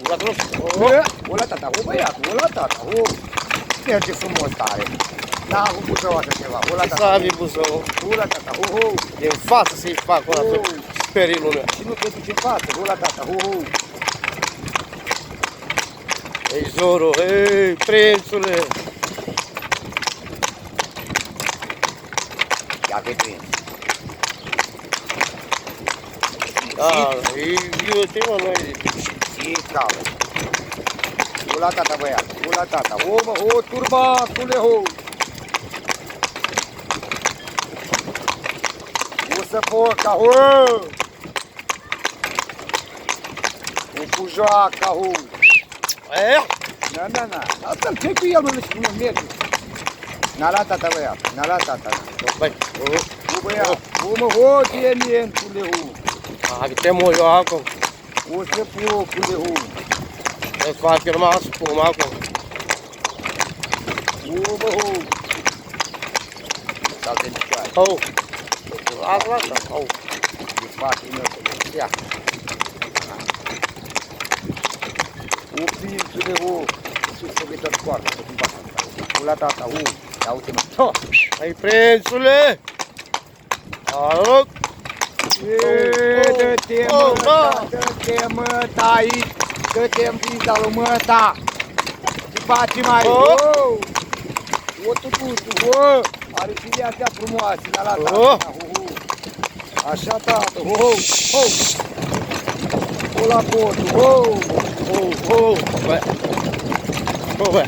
la tot. O la tata, o băiatul, o la tata, o... Merge frumos tare. N-a avut Buzău așa ceva, o la tata. Sabe, Buzău. O la tata, ho, ho. Din față să-i fac o dată. Sperii lumea. Și nu te duci în față, o la tata, ho, ho. Ei, Zoro, ei, prințule. Ia te prins. Da, eu te mă, noi. Și cală. O la tata, băiat, o la tata, o, mă, o, turbatule, ho. O să foca, ho. O pujoaca, ho. Na. Asta-l trec cu el, mă, și cum merge. N-a la tata, băiat, n-a la tata. Băi, O, băiat, o, mă, o, dienientule, ho. Agitemo eu acum. O să focule, ho. Îi fac el mai spum acum. O, mă, ho. Sau-te în picioare. Au. Lasă, au. Îi fac inătele. Ia. O, prințule, ho. Sus să vezi tot coartă, să cum pasă. O la tata, ho. Ia uite-mă. Ha! Hai, prințule. Alo. Dă-te, mă, dă-te, mă, aici. Dă-te-mi pizda lui măta. Ce faci, mai? O, tututu, o. Are și astea frumoase, la tata. Așa, tată, ho, ho. O la cotul, ho. Băi. Băi.